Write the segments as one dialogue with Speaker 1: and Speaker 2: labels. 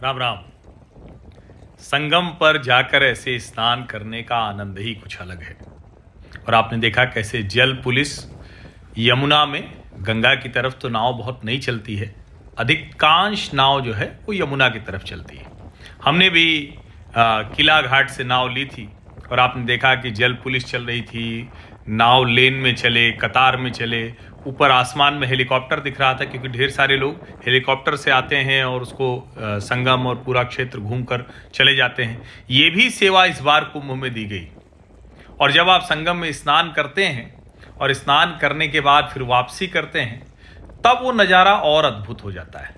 Speaker 1: राम राम। संगम पर जाकर ऐसे स्नान करने का आनंद ही कुछ अलग है। और आपने देखा कैसे जल पुलिस यमुना में, गंगा की तरफ तो नाव बहुत नहीं चलती है, अधिकांश नाव जो है वो यमुना की तरफ चलती है। हमने भी किला घाट से नाव ली थी और आपने देखा कि जल पुलिस चल रही थी, नाव लेन में चले, कतार में चले, ऊपर आसमान में हेलीकॉप्टर दिख रहा था क्योंकि ढेर सारे लोग हेलीकॉप्टर से आते हैं और उसको संगम और पूरा क्षेत्र घूमकर चले जाते हैं। ये भी सेवा इस बार कुंभ में दी गई। और जब आप संगम में स्नान करते हैं और स्नान करने के बाद फिर वापसी करते हैं, तब वो नज़ारा और अद्भुत हो जाता है।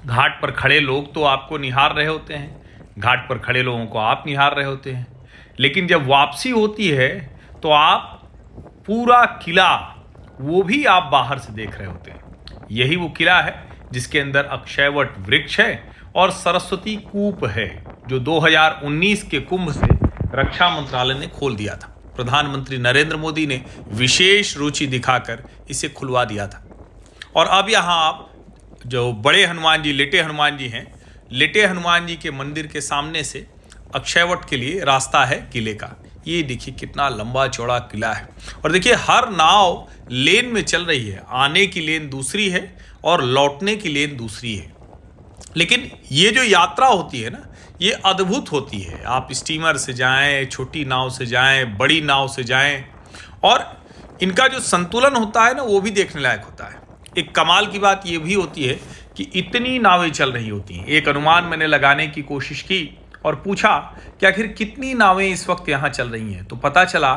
Speaker 1: घाट पर खड़े लोग तो आपको निहार रहे होते हैं, घाट पर खड़े लोगों को आप निहार रहे होते हैं, लेकिन जब वापसी होती है तो आप पूरा किला वो भी आप बाहर से देख रहे होते हैं। यही वो किला है जिसके अंदर अक्षयवट वृक्ष है और सरस्वती कूप है, जो 2019 के कुंभ से रक्षा मंत्रालय ने खोल दिया था। प्रधानमंत्री नरेंद्र मोदी ने विशेष रुचि दिखाकर इसे खुलवा दिया था। और अब यहाँ आप जो बड़े हनुमान जी, लेटे हनुमान जी हैं, लेटे हनुमान जी के मंदिर के सामने से अक्षयवट के लिए रास्ता है किले का। ये देखिए कितना लंबा चौड़ा किला है। और देखिए हर नाव लेन में चल रही है, आने की लेन दूसरी है और लौटने की लेन दूसरी है। लेकिन ये जो यात्रा होती है ना, ये अद्भुत होती है। आप स्टीमर से जाएं, छोटी नाव से जाएं, बड़ी नाव से जाएं, और इनका जो संतुलन होता है ना, वो भी देखने लायक होता है। एक कमाल की बात ये भी होती है कि इतनी नावें चल रही होती हैं। एक अनुमान मैंने लगाने की कोशिश की और पूछा कि आखिर कितनी नावें इस वक्त यहाँ चल रही हैं, तो पता चला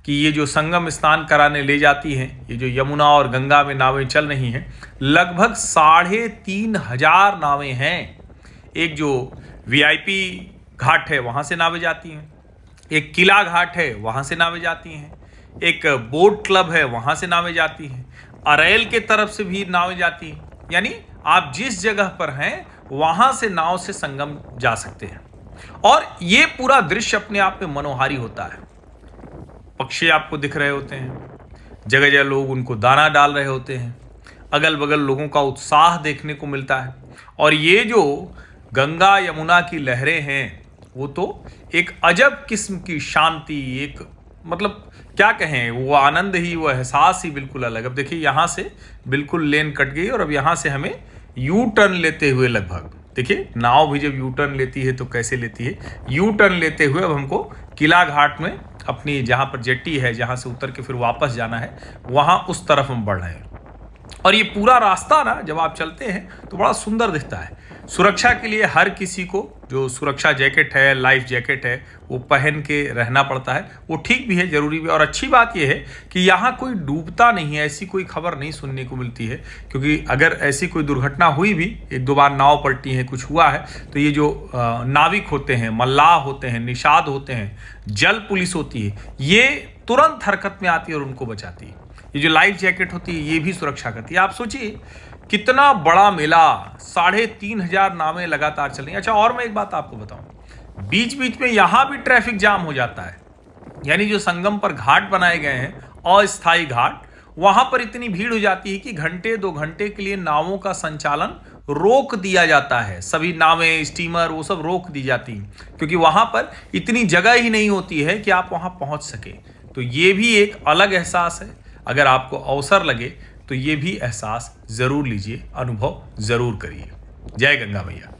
Speaker 1: कि ये जो संगम स्नान कराने ले जाती हैं, ये जो यमुना और गंगा में नावें चल रही हैं, लगभग 3,500 नावें हैं। एक जो वीआईपी घाट है वहाँ से नावें जाती हैं, एक किला घाट है वहाँ से नावें जाती हैं, एक बोट क्लब है वहाँ से नावें जाती हैं, अरैल के तरफ से भी नावें जाती हैं। यानी आप जिस जगह पर हैं वहाँ से नाव से संगम जा सकते हैं। और ये पूरा दृश्य अपने आप में मनोहारी होता है। पक्षी आपको दिख रहे होते हैं, जगह जगह लोग उनको दाना डाल रहे होते हैं, अगल बगल लोगों का उत्साह देखने को मिलता है। और ये जो गंगा यमुना की लहरें हैं, वो तो एक अजब किस्म की शांति, एक मतलब क्या कहें, वो आनंद ही, वो एहसास ही बिल्कुल अलग। अब देखिए यहाँ से बिल्कुल लेन कट गई और अब यहाँ से हमें यू टर्न लेते हुए, लगभग देखिए नाव भी जब यू टर्न लेती है तो कैसे लेती है, यू टर्न लेते हुए अब हमको किला घाट में अपनी जहाँ पर जेट्टी है, जहाँ से उतर के फिर वापस जाना है, वहाँ उस तरफ हम बढ़ रहे हैं। और ये पूरा रास्ता ना जब आप चलते हैं तो बड़ा सुंदर दिखता है। सुरक्षा के लिए हर किसी को जो सुरक्षा जैकेट है, लाइफ जैकेट है, वो पहन के रहना पड़ता है। वो ठीक भी है, जरूरी भी। और अच्छी बात यह है कि यहाँ कोई डूबता नहीं है, ऐसी कोई खबर नहीं सुनने को मिलती है। क्योंकि अगर ऐसी कोई दुर्घटना हुई भी, 1-2 बार नाव पलटी है, कुछ हुआ है, तो ये जो नाविक होते हैं, मल्लाह होते हैं, निषाद होते हैं, जल पुलिस होती है, ये तुरंत हरकत में आती है और उनको बचाती है। ये जो लाइफ जैकेट होती है ये भी सुरक्षा करती है। आप सोचिए कितना बड़ा मेला, 3,500 नावें लगातार चल रही हैं। अच्छा, और मैं एक बात आपको बताऊं, बीच बीच में यहां भी ट्रैफिक जाम हो जाता है। यानी जो संगम पर घाट बनाए गए हैं, अस्थायी घाट, वहां पर इतनी भीड़ हो जाती है कि घंटे 2 घंटे के लिए नावों का संचालन रोक दिया जाता है। सभी नावें, स्टीमर, वो सब रोक दी जाती हैं, क्योंकि वहां पर इतनी जगह ही नहीं होती है कि आप वहां पहुंच सके। तो ये भी एक अलग एहसास है। अगर आपको अवसर लगे तो ये भी एहसास जरूर लीजिए, अनुभव जरूर करिए। जय गंगा मैया।